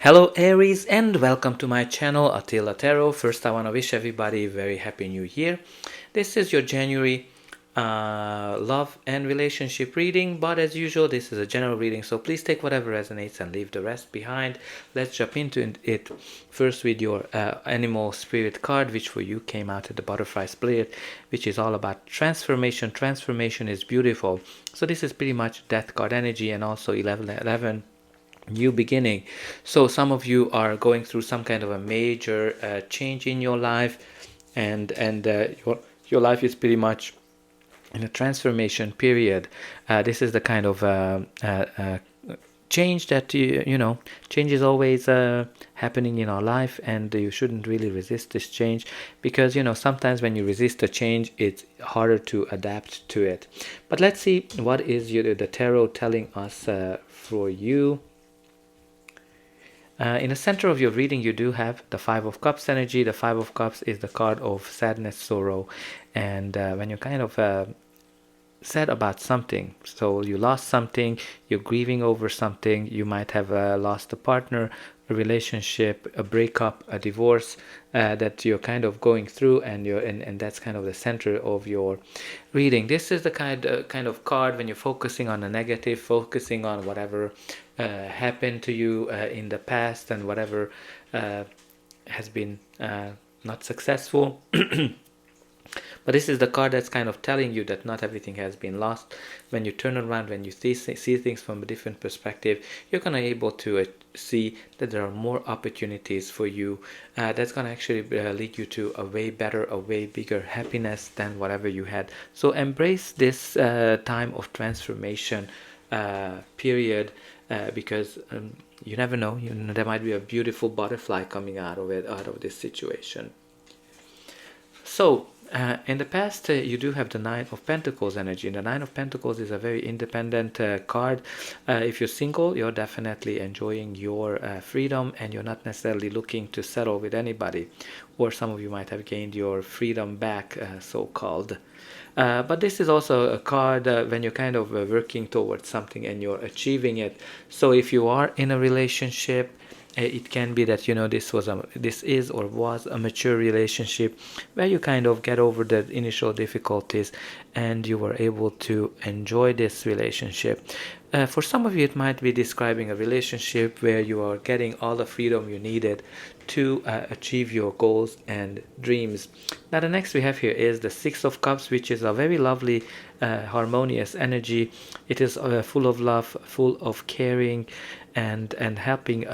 Hello Aries and welcome to my channel Attila Tarot. First I want to wish everybody a very happy new year. This is your January love and relationship reading, but as usual this is a general reading, so please take whatever resonates and leave the rest behind. Let's jump into it first with your animal spirit card, which for you came out at the butterfly spirit, which is all about transformation. Transformation is beautiful. So this is pretty much death card energy and also 1111, new beginning. So some of you are going through some kind of a major change in your life, and your life is pretty much in a transformation period. This is the kind of change that change is always happening in our life, and you shouldn't really resist this change, because sometimes when you resist a change it's harder to adapt to it. But let's see what is the tarot telling us for you. In the center of your reading, you do have the Five of Cups energy. The Five of Cups is the card of sadness, sorrow, and when you're kind of sad about something, so you lost something, you're grieving over something, you might have lost a partner, a relationship, a breakup, a divorce that you're kind of going through, and that's kind of the center of your reading. This is the kind of card when you're focusing on the negative, focusing on whatever happened to you in the past, and whatever has been not successful. But this is the card that's kind of telling you that not everything has been lost. When you turn around, when you see things from a different perspective, you're going to be able to see that there are more opportunities for you. That's going to actually lead you to a way better, a way bigger happiness than whatever you had. So embrace this time of transformation period, because you never know. There might be a beautiful butterfly coming out of it, out of this situation. So in the past, you do have the Nine of Pentacles energy. And the Nine of Pentacles is a very independent card. If you're single, you're definitely enjoying your freedom, and you're not necessarily looking to settle with anybody. Or some of you might have gained your freedom back, so-called. But this is also a card when you're kind of working towards something and you're achieving it. So if you are in a relationship, it can be that this is or was a mature relationship where you kind of get over the initial difficulties and you were able to enjoy this relationship. For some of you, it might be describing a relationship where you are getting all the freedom you needed to achieve your goals and dreams. Now the next we have here is the Six of Cups, which is a very lovely harmonious energy. It is full of love, full of caring, and helping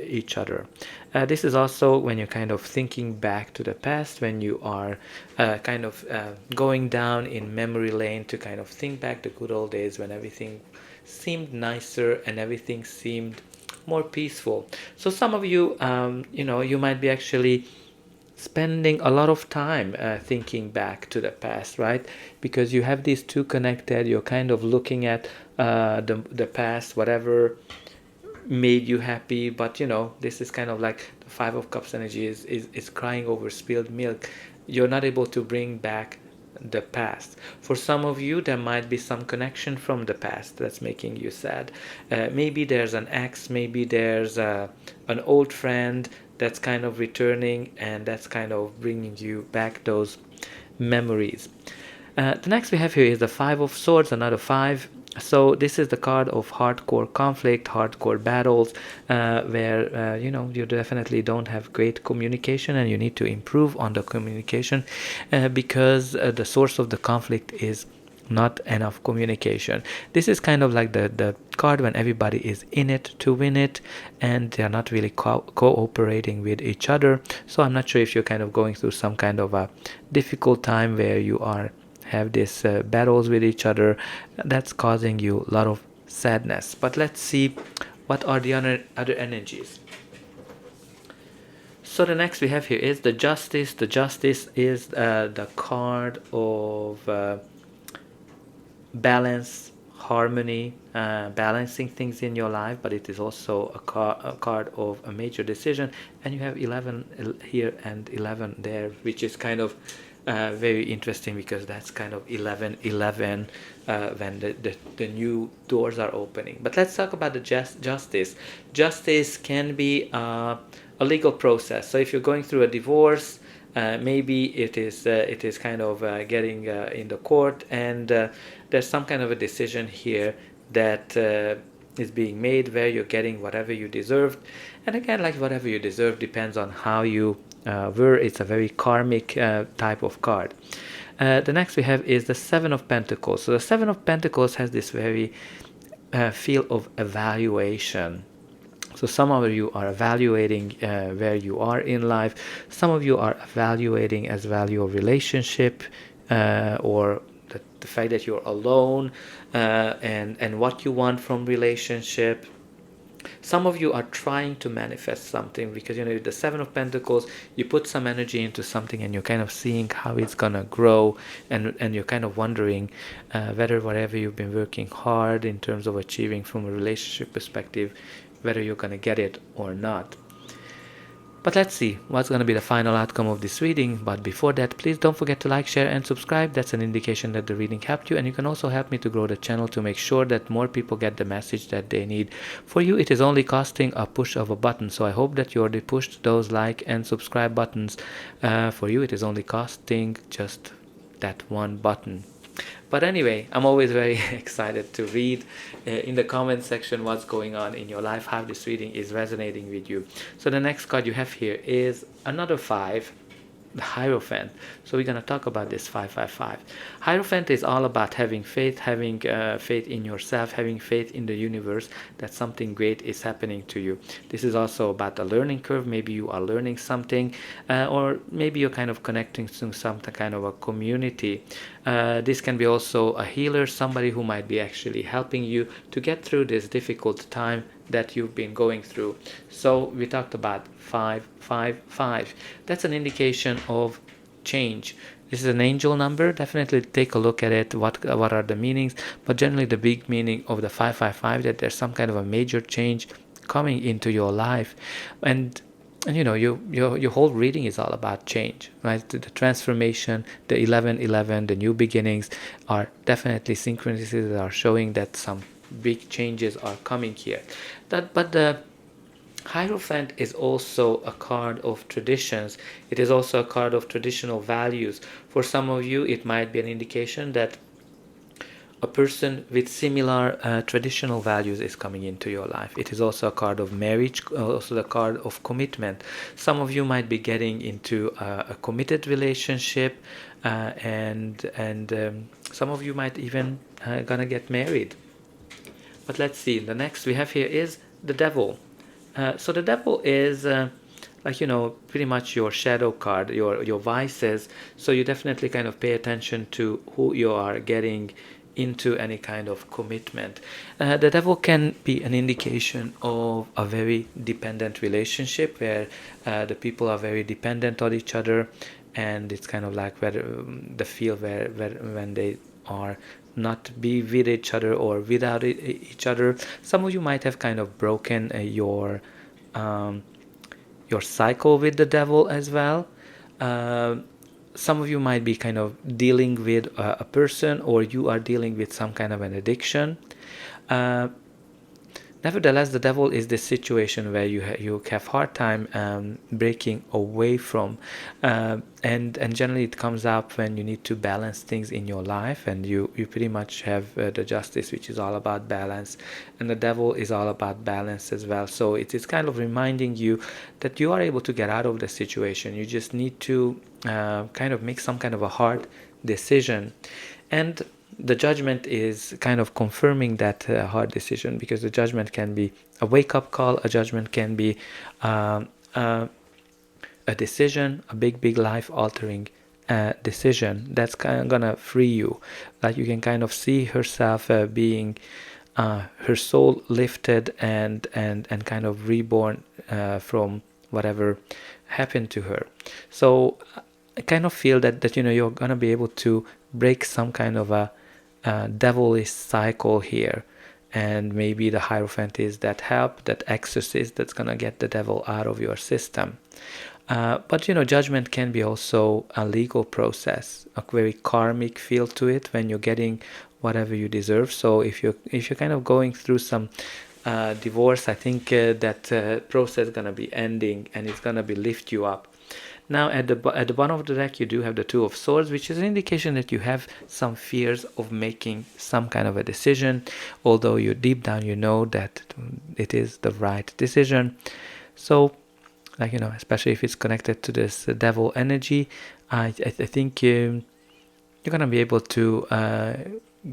each other. This is also when you're kind of thinking back to the past, when you are kind of going down in memory lane to kind of think back the good old days when everything seemed nicer and everything seemed more peaceful. So some of you, you might be actually spending a lot of time thinking back to the past, right? Because you have these two connected. You're kind of looking at the past, whatever made you happy, but this is kind of like the Five of Cups energy is crying over spilled milk. You're not able to bring back the past. For some of you, there might be some connection from the past that's making you sad. Maybe there's an ex, maybe there's an old friend that's kind of returning, and that's kind of bringing you back those memories. The next we have here is the Five of Swords, another five. So this is the card of hardcore conflict, hardcore battles, where you definitely don't have great communication, and you need to improve on the communication, because the source of the conflict is not enough communication. This is kind of like the card when everybody is in it to win it, and they're not really cooperating with each other. So I'm not sure if you're kind of going through some kind of a difficult time where you have these battles with each other that's causing you a lot of sadness. But let's see what are the other energies. So the next we have here is the Justice. The Justice is the card of balance, harmony, balancing things in your life, but it is also a card of a major decision. And you have 11 here and 11 there, which is kind of very interesting, because that's kind of 11:11 when the new doors are opening. But let's talk about the justice. Justice can be a legal process. So if you're going through a divorce, maybe it is kind of getting in the court, and there's some kind of a decision here that is being made where you're getting whatever you deserved. And again, like whatever you deserve depends on how you were. It's a very karmic type of card. The next we have is the Seven of Pentacles. So the Seven of Pentacles has this very feel of evaluation. So some of you are evaluating where you are in life. Some of you are evaluating as well your relationship, or the fact that you're alone, and what you want from relationship. Some of you are trying to manifest something, because with the Seven of Pentacles, you put some energy into something and you're kind of seeing how it's gonna grow, and you're kind of wondering whether whatever you've been working hard in terms of achieving from a relationship perspective, whether you're gonna get it or not. But let's see what's going to be the final outcome of this reading. But before that, please don't forget to like, share and subscribe. That's an indication that the reading helped you, and you can also help me to grow the channel to make sure that more people get the message that they need. For you, it is only costing a push of a button, so I hope that you already pushed those like and subscribe buttons. For you, it is only costing just that one button. But anyway, I'm always very excited to read in the comment section what's going on in your life, how this reading is resonating with you. So the next card you have here is another 5, the Hierophant. So we're going to talk about this 555. Hierophant is all about having faith in yourself, having faith in the universe that something great is happening to you. This is also about a learning curve. Maybe you are learning something, or maybe you're kind of connecting to some kind of a community. This can be also a healer, somebody who might be actually helping you to get through this difficult time that you've been going through. So we talked about 555. That's an indication of change. This is an angel number. Definitely take a look at it. What are the meanings? But generally the big meaning of the 555, that there's some kind of a major change coming into your life. And your whole reading is all about change, right? The transformation, the 11:11, the new beginnings are definitely synchronicities that are showing that some big changes are coming here. But the Hierophant is also a card of traditions. It is also a card of traditional values. For some of you, it might be an indication that a person with similar traditional values is coming into your life. It is also a card of marriage, also the card of commitment. Some of you might be getting into a committed relationship, and some of you might even gonna get married. But let's see, the next we have here is the Devil. So the Devil is pretty much your shadow card, your vices. So you definitely kind of pay attention to who you are getting into any kind of commitment. The Devil can be an indication of a very dependent relationship, where the people are very dependent on each other, and it's kind of like whether the feel where when they are not be with each other or without each other. Some of you might have kind of broken your cycle with the Devil as well. Some of you might be kind of dealing with a person, or you are dealing with some kind of an addiction. Nevertheless, the Devil is this situation where you have hard time breaking away from, and generally it comes up when you need to balance things in your life, and you pretty much have the Justice, which is all about balance, and the Devil is all about balance as well. So it is kind of reminding you that you are able to get out of the situation. You just need to kind of make some kind of a hard decision, and the Judgment is kind of confirming that hard decision, because the Judgment can be a wake-up call. A Judgment can be a decision, a big life-altering decision that's kind of gonna free you. Like you can kind of see herself being her soul lifted and kind of reborn from whatever happened to her. So I kind of feel that you're gonna be able to break some kind of a devilish cycle here, and maybe the Hierophant is that help, that exorcist that's gonna get the devil out of your system. But judgment can be also a legal process, a very karmic feel to it when you're getting whatever you deserve. So if you're kind of going through some divorce, I think that process is gonna be ending, and it's gonna be lift you up. Now at the bottom of the deck you do have the Two of Swords, which is an indication that you have some fears of making some kind of a decision, although you deep down you know that it is the right decision. So, like, especially if it's connected to this devil energy, I think you're gonna be able to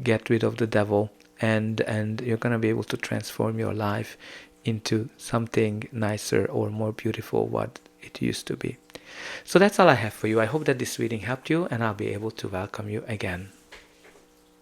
get rid of the devil, and you're gonna be able to transform your life into something nicer or more beautiful what it used to be. So that's all I have for you. I hope that this reading helped you, and I'll be able to welcome you again.